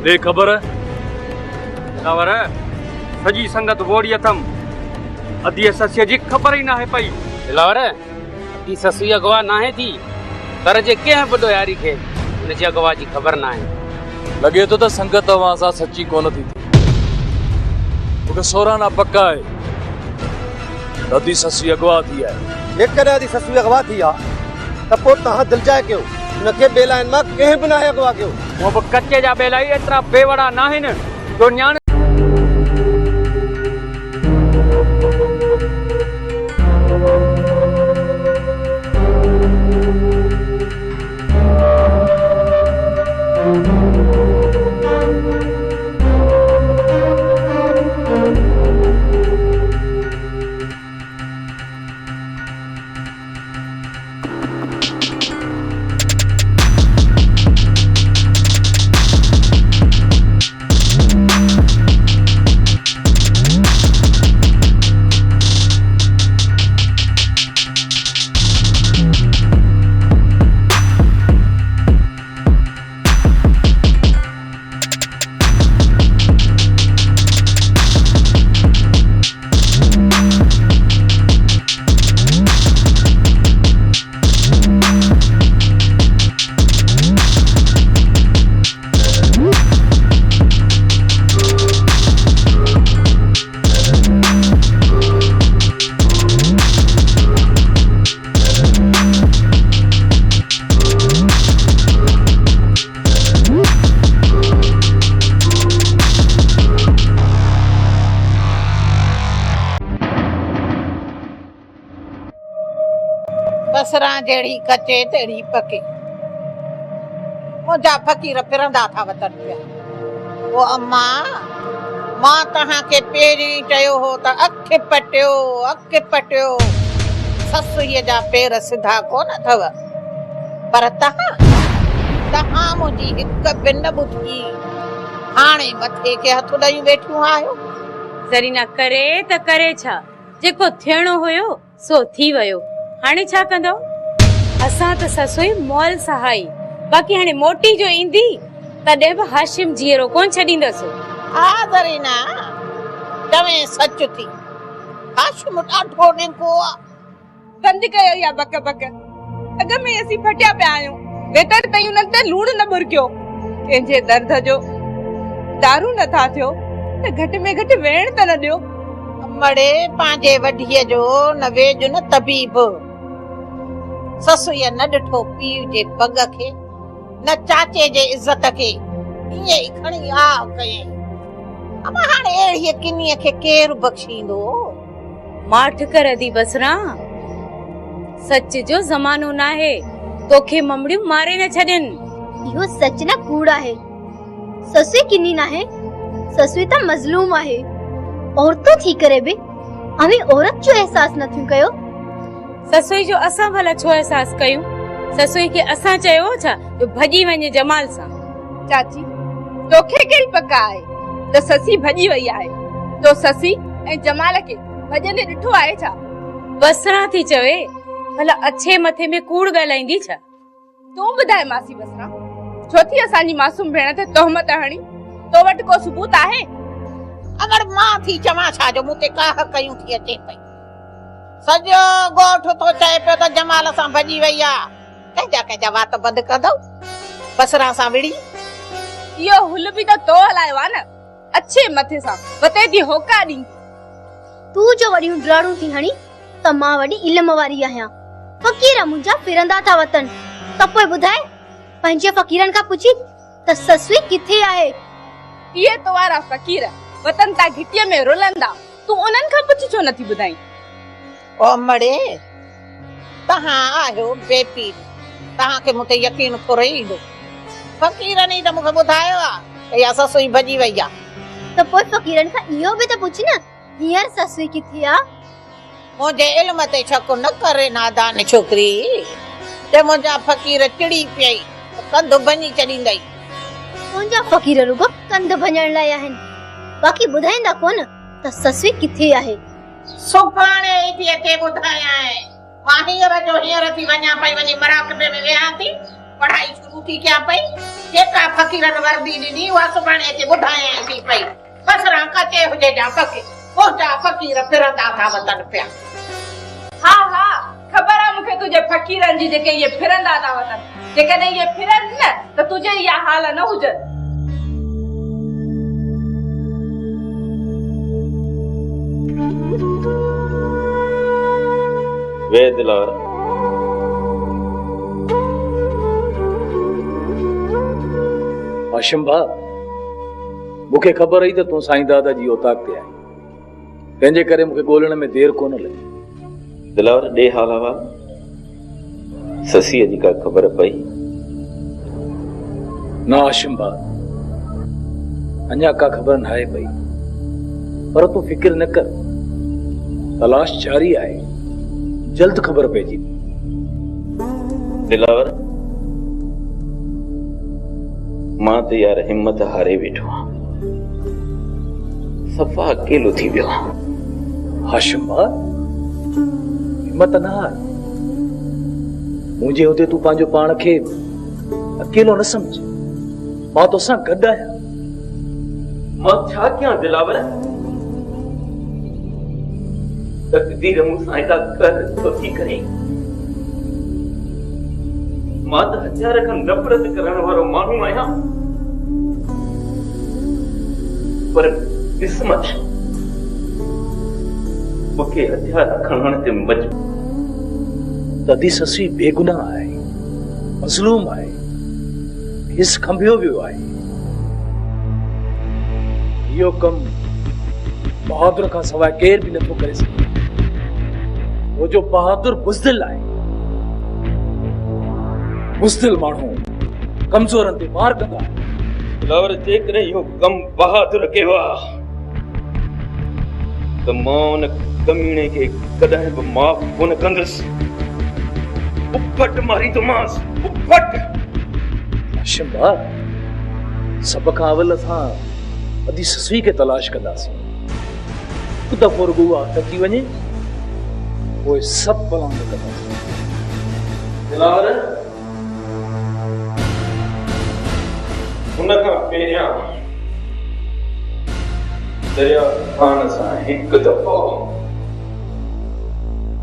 ले खबर खबर सजी संगत वोड़ी अथम अधी सस्य जी खबर ही ना है पई लावर अधी ससुई अगवा ना है थी कर जे के बडो यारी के उन जी अगवा जी खबर ना है लगे तो संगत वासा सच्ची कोन थी उके सोराना पक्का है अधी सस्य अगवा थी है एक करे आदि ससुई अगवा थी आ तपो तहां दिल जाए क्यों नके बेलाइन मा के बिना अगवा क्यों वो कच्चे जा बेलाई इतना बेवड़ा ना है न जो न्याण बसरा जड़ी कचे तेड़ी पके मुझा फकीर फिरंदा था वतन पे वो अम्मा मां तहां के पेरी चयो हो त अख पटियो ससुई जा पेर सिधा कोन थव पर तहां मुजी हिक बिन बुधी हाणे मथे के हथ ॾई वेठियूं आयो जरीना करे त करे छा जेको थियणो हुयो सो थी वयो हाणे छा कंदो असां त ससुई मोल सहाई बाकी हाणे मोटी जो ईंदी तॾहिं बि हाशिम जीअरो कोन छॾींदसि आ जरीना तवे सच थी हाशिम ॾाढो ॾिंको आ बंद कयो या बक अग में असी फटिया पिया आहियूं वेतर तयूं न ते लूण न बुरकियो कंहिंजे दर्द जो दारू न था थियो त घटि में घटि वेण त न ॾियो मड़े पांजे वढीअ जो न वेज न तबीब ससुय न ॾिठो पीउ जे पग खे न चाचे जे इज्जत खे ईअं ई खणी आ कयई अमा हाणे अहिड़ीअ किनीअ खे केरु बख़्शींदो माठ कर दी बसरा सच जो ज़मानो ना है तोखे ममड़ियूं मारे न छॾनि इहो सच न कूड़ आहे ससुई किनी ना है ससुई त मजलूम आहे औरतों थी करे बि हमें औरत जो एहसास न थियूं कयो ससुई जो असां भला छो एहसास कयूं ससुई खे असां चयो छा जो भॼी वञे जमाल सां चाची तोखे कहिड़ी पक आहे त ससी भॼी वई आहे तो ससी ऐं जमाल खे भॼंदे ॾिठो आहे छा बसरा थी चवे भला अच्छे मथे में कूड़ ॻाल्हाईंदी छा तूं ॿुधाए मासी बसरा छो थी असांजी मासूम भेण ते तोहमत हणी तो वटि को सबूत आहे अगर मां थी चवां छा जो मूंखे काह कयूं थी अचे पई सॼो ॻोठ तो चए पियो त जमाल सां भॼी वई आ कंहिंजा वात बंदि कंदो बसरा सां विड़ी इहो हुल बि त तो हलायो आहे न अच्छे मथे सां वते थी होका ॾी तू जो वॾियूं ड्राणू थी हणी त मां वॾी इल्म वारी आहियां फकीर मुंहिंजा फिरंदा था वतन त पोइ ॿुधाए पंहिंजे फ़कीरनि खां पुछी त ससुई किथे आहे इहे तो वारा फ़कीर वतन ता घिटीअ में रुलंदा तू उन्हनि खां पुछी छो नथी ॿुधाई ओ मड़े तहां आहियो बेपीर तहां खे मूंखे यकीन थोरो ईंदो फ़कीरनि त मूंखे ॿुधायो आहे त इहा ससुई भॼी वई आहे त पोइ फ़कीरनि खां इहो बि त पुछ न हींअर ससुई किथे आहे मुंहिंजे इल्म ते शक न करे नादान छोकिरी ते मुंहिंजा फ़कीर चिड़ी पियई कंध भञी छॾींदई मुंहिंजा फ़कीर रुगो कंध भञण लाइ आहिनि बाक़ी ॿुधाईंदा कोन त ससुई किथे आहे सुभाणे ई थी अचे ॿुधायां मां हींअर जो हींअर थी वञा पई वञी मराकबे में वेहां थी पढ़ाई शुरू थी क्या पई जेका फकीरन वर्दी दी वा सुभाणे अचे ॿुधायां थी पई बसरा कचे हुजे जा फकीर पोचा फकीर फिरंदा था वतन पिया। हा हा ख़बर आहे मूंखे तुंहिंजे फ़क़ीरनि जी जेके इहे फिरंदा था वञनि जेकॾहिं इहे फिरनि न त तुंहिंजे इहा हाल न हुजनि। वे दिलावर हाशिम भा मूंखे ख़बर हुई त तूं साईं दादा जी औताक ते आई तंहिंजे करे मूंखे ॻोल्हण में देर कोन लॻी। दिलावर ॾे हाल हवा ससीअ जी का ख़बर पई? न हाशिम भा अञा का ख़बर न आहे पई पर तूं फिक्र न कर तलाश जारी आहे जल्द ख़बर पइजी। दिलावर मां त यार हिम्मत हारे वेठो आहियां सफ़ा अकेलो थी वियो आहियां। हाशिम भा हिम्मत न हार मुंहिंजे हुते तूं पंहिंजो पाण खे अकेलो न समझ मां तोसां गॾु आहियां। मां छा कयां दिलावर तकदीर मूंसां एॾा कर थो थी करे मां त हथियार खां नफ़रत करण वारो माण्हू आहियां पर किस्मत मूंखे हथियार खणण ते मजबूर। तदी ससी बेगुनाह आहे मज़लूम आहे हिस खंभियो वियो आहे। इहो कम बहादुर खां सवाइ केर बि नथो करे सघे। वो जो बहादुर बुज़दिल आहे बुज़दिल माण्हू कमज़ोरनि ते वार कंदा आहिनि। दिलावर जेकॾहिं इहो कम बहादुर कयो आहे त मां उन कमीणे खे कॾहिं बि माफ़ कोन कंदुसि। उपट मारी तो मांस उपट। हाशिम भा सभ खां अवल असां अदी ससुई खे तलाश कंदासीं हिकु दफ़ो रुॻो उहा अटकी वञे पोइ सभु बलांग कंदासीं। दिलावर उन खां पहिरियां दरिया खान सां हिकु दफ़ो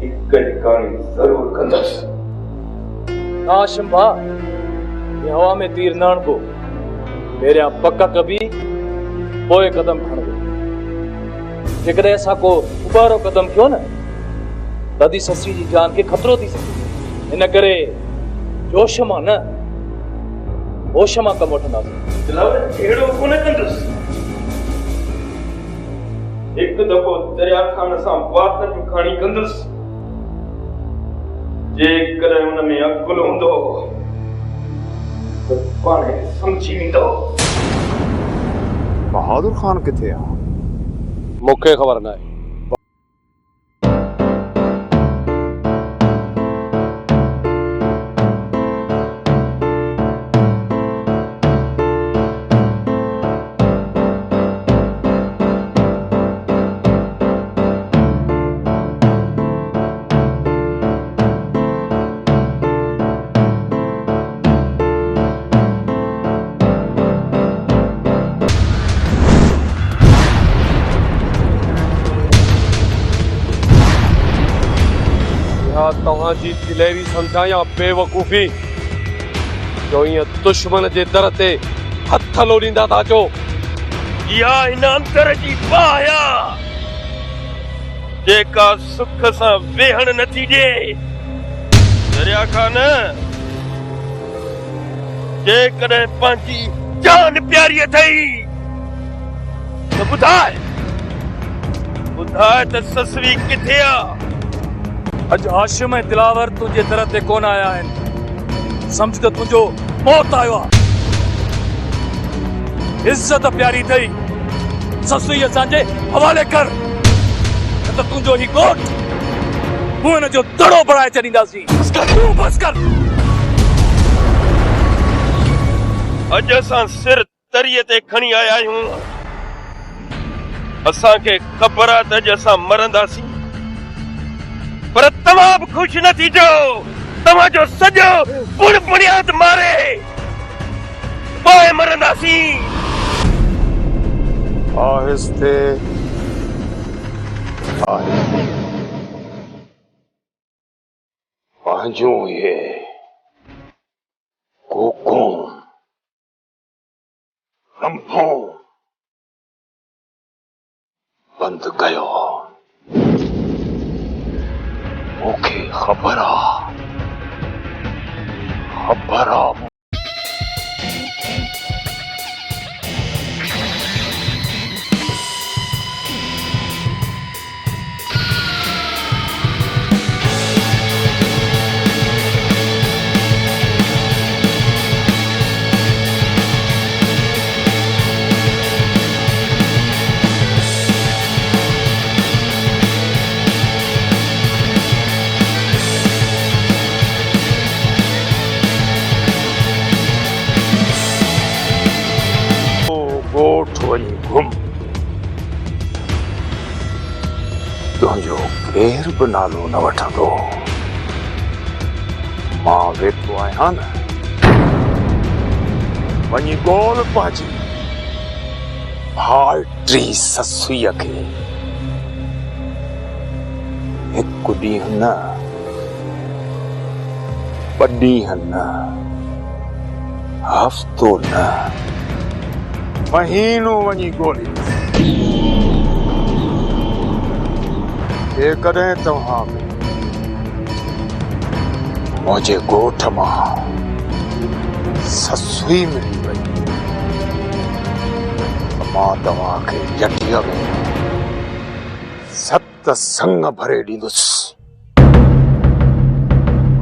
हिकु कहाणी ज़रूर कंदसि। हाशिम भा ये हवा में तीर न हणबो पहिरियां पक कबी पोइ कदम खणबो। जेकॾहिं असां को उबारो कदम कयो न तदी ससी जी जान खे ख़तरो थी सघे। हिन करे जोश मां न होश मां कमु वठंदासीं। दिलावर अहिड़ो कोन कंदुसि। हिकु दफ़ो दरिया खान सां वात जूं कहाणी कंदुसि जेकॾहिं हुन में अकुल हूंदो त पाण सम्झी वेंदो। बहादुर खान किथे आहे? मूंखे ख़बर न आहे। तव्हांजी दिलेरी समझा या बेवकूफ़ी जो ईअं दुश्मन जे दर ते हथ लोड़ींदा था अचो। इहा इन अंतर जी बाया जेका सुख सां वेहण नथी ॾे। दरिया खान जेकॾहिं पंहिंजी जान प्यारी अथई त ॿुधाए त ससवी किथे आहे? अज हाशिम ऐं दिलावर तुंहिंजे दर ते कोन आया आहिनि समझ त तुंहिंजो मौत आयो आहे। इज़त प्यारी अथई ससुई असांजे हवाले कर न त तुंहिंजो ही घोट मूं हिन जो दड़ो बणाए छॾींदासीं। बस कर। अॼु असां सिर तरीअ ते खणी आया आहियूं। असांखे ख़बर आहे त अॼु असां मरंदासीं पर तव्हां बि ख़ुशि न थीजो तव्हांजो सॼो पुण बुनियाद मारे पोइ मरंदासीं। आहिस्ते आहिस्ते पंहिंजो इहे कोकों रंभों बंदि कयो। मूंखे ख़बर आहे ॻोठ वञी घुम। तुंहिंजो केर बि नालो न वठंदो। मां वेठो आहियां न। वञी ॻोल्ह पंहिंजी भाइटी ससुईअ खे। हिकु ॾींहुं न, ॿ ॾींहं न, हफ़्तो न, महीनो वञी ॻोल्ही। जेकॾहिं तव्हां मुंहिंजे ॻोठ मां ससुई मिली वई त मां तव्हांखे जटीअ में 7 संग भरे ॾींदुसि।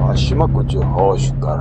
हाशिम कुझु होश कर।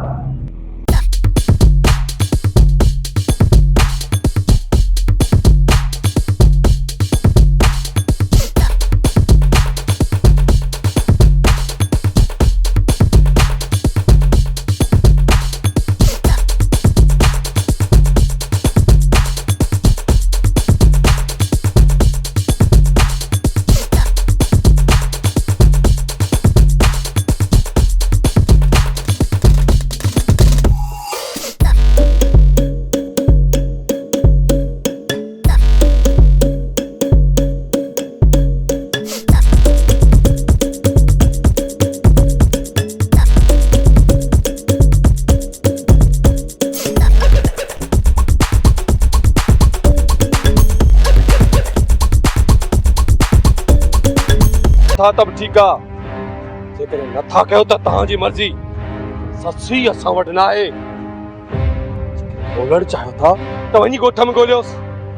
तब ठीक आहे। जेकॾहिं नथा कयो त तव्हांजी मर्ज़ी। ससुई असां वटि न आहे। ॻोल्हण चाहियो था त वञी ॻोठ में ॻोल्हियोसि।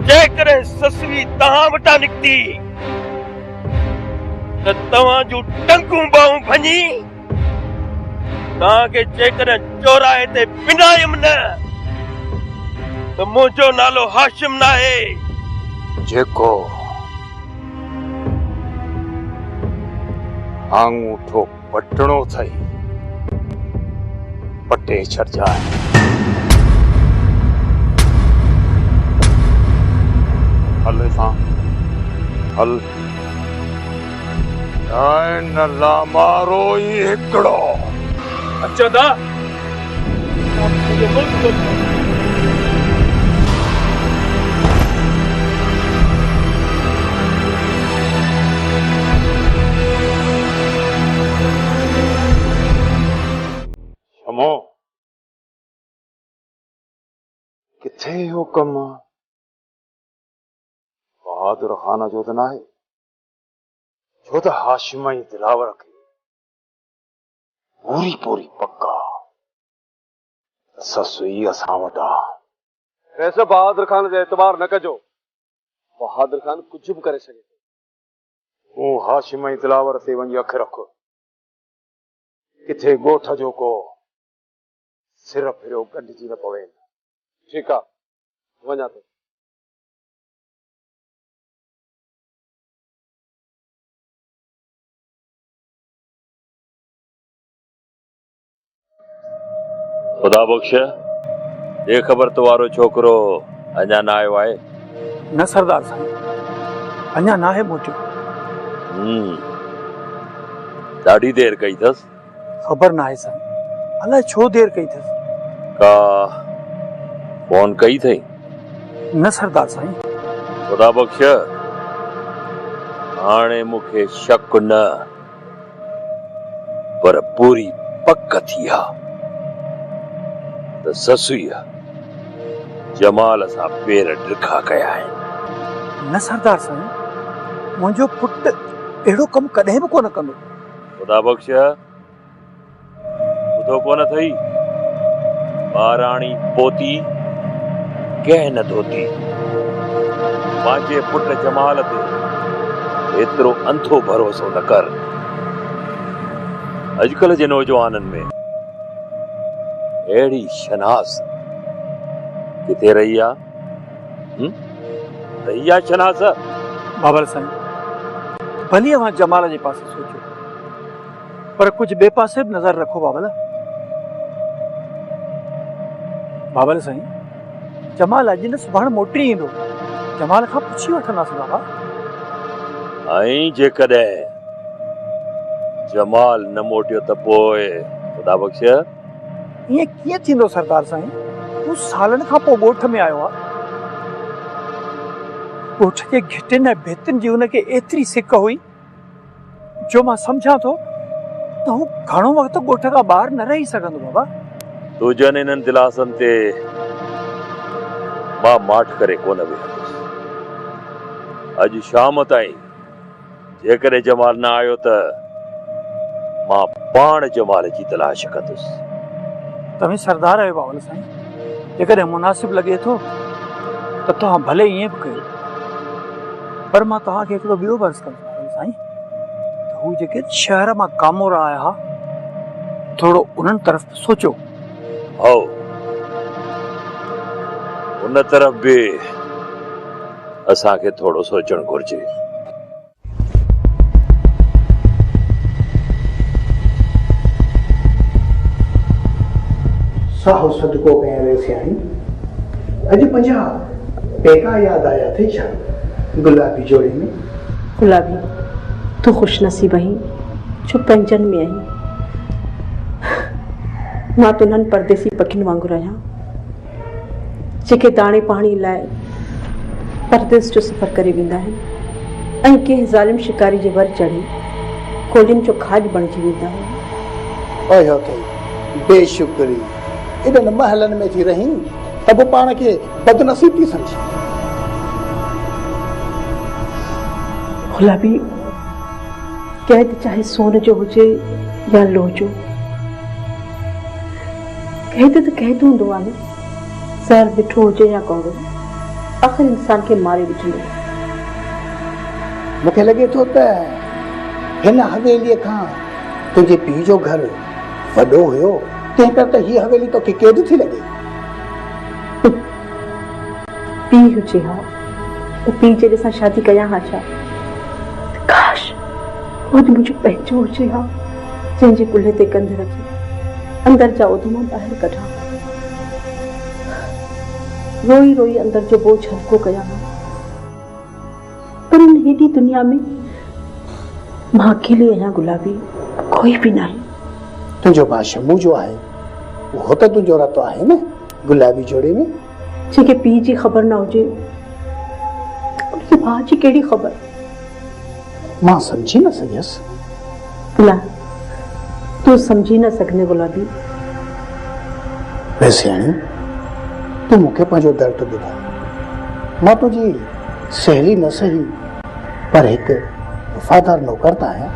जेकॾहिं ससुई तव्हां वटां निकिती त तव्हां जूं टंगूं बाहूं भञी तव्हांखे जेकॾहिं चौराहे ते पिनायुमि न त मुंहिंजो नालो हाशिम न आहे। जेको आंगूठो पटणो थई पटे छॾजाए। हल सां हल। न ला मारो ई हिकिड़ो। अच्छा दा शमो किथे हो कम बहादुर खान जो त नाहे। छो त हाशिम जी दिलावर खे पूरी पूरी पक्का ससुई असां वटि आहे। वैसे बहादुर खान जो एतबार न कजो। बहादुर खान कुछ भी करे सके। तूं हाशिम जी दिलावर ते वञी अख रख। किथे ॻोठ जो को सिर फिरियो गंढिजी न पवे। ठीकु आहे वञा थो। खुदा बख्श ये ख़बर तुम्हारो छोकरो अञा न आयो आहे? न सरदार साईं अञा ना है मोटियो। ॾाढी देर कई अथसि। ख़बर ना है साईं। अलाए छो देर कई थस। का फोन कई थई? न सरदार साईं। खुदा बख्श, हाणे मूंखे शक न पर पूरी पक थी आ त ससुईअ जमाल सां पेर ड्रिखा कया आहिनि। न सरदार साईं, मुंहिंजो पुट अहिड़ो कमु कॾहिं बि कोन कंदो। खुदा बख्श, ॿुधो कोन अथई? ॿाराणी पोती कंहिं न धोती। पंहिंजे पुट जमाल ते एतिरो अंधो भरोसो न कर। अॼुकल्ह जे नौजवाननि में अहिड़ी शनास किथे रही आहे शनास? बाबर साईं, भली अवां जमाल जे पासे सोचो, पर कुछ बे पासे भी नजर रखो बाबल। बाबल साईं, जमाल अॼु न सुभाणे मोटी ईंदो, जमाल खां पुछी वठंदासीं बाबा। ऐं जेकॾहिं जमाल न मोटियो त पोइ खुदा बख्श? ईअं कीअं थींदो सरदार साईं? हू सालनि खां पोइ ॻोठ में आयो आहे। ॻोठ जे घिटिन ऐं भितिन जी हुनखे एतिरी सिक हुई जो मां सम्झां थो त हू घणो वक़्तु ॻोठ खां ॿाहिरि न रही सघंदो बाबा। तुजनि इन्हनि दिलासनि ते मां माठ करे कोन वेहंदुसि। अॼु शाम ताईं जेकॾहिं जमाल न आयो त मां पाण जमाल जी तलाश कंदुसि। तव्हीं सरदार आहियो बाबल साईं, जेकॾहिं मुनासिब लॻे थो त तव्हां भले ईअं बि कयो, पर मां तव्हांखे हिकिड़ो ॿियो बर्स कंदुसि साईं, त हू जेके शहर मां कामोर आया हुआ, थोरो उन्हनि तरफ़ सोचो। हो, उन तरफ़ बि असांखे थोरो सोचणु घुर्जे। साहो सदको कया रहियासीं आहिनि। अॼु मुंहिंजा पेका यादि आया अथई छा गुलाबी जोड़े में? गुलाबी, तूं ख़ुशनसीब आहीं जो पंजनि में आहीं। मां त उन्हनि परदेसी पखियुनि वांगुरु आहियां जेके दाणे पाणी लाइ परदेस जो सफ़र करे वेंदा आहिनि ऐं कंहिं ज़ालिम शिकारी जे वर चढ़ी कोलियुनि जो खाॼ बणिजी वेंदा आहिनि। ओए अथई बेशुक्री, एॾनि महलनि में थी रही त पोइ पाण खे बदनसीब थी सम्झी। गुलाबी, कैद चाहे सोन जो हुजे या लोह जो, कैद त कैद हूंदो आहे न। ज़हर मिठो हुजे या कौड़ो, आख़िर इंसान खे मारे विझंदो। मूंखे लॻे थो त हिन हवेलीअ खां तुंहिंजे पीउ जो घर वॾो हुयो, तंहिं करे त हीअ हवेली तोखे कैद थी लॻे। पीउ हुजे हा त पीउ जॾहिं सां शादी कयां हा छा? काश वो मुझे पंहिंजो हुजे हा, जंहिंजे कुल्हे ते कंध रखी अंदर जा उधमा ॿाहिरि कढां, रोई रोई अंदर जो बोझ हल्को कयां हा। पर इन हेॾी दुनिया में मां अकेली आहियां गुलाबी, कोई बि नाहे। तुंहिंजो भाउ शमू जो आहे, उहो त तुंहिंजो रतो आहे न गुलाबी जोड़े में। जेके पीउ जी ख़बर न हुजे उनखे भाउ जी कहिड़ी ख़बर? मां समझी न सघियसि। न, तूं समझी न सघंदे गुलाबी। वैसे हाणे तूं मूंखे पंहिंजो दर्द ॿुधाए। मां तुंहिंजी सहेली न सही पर हिकु वफ़ादार नौकर त आहियां।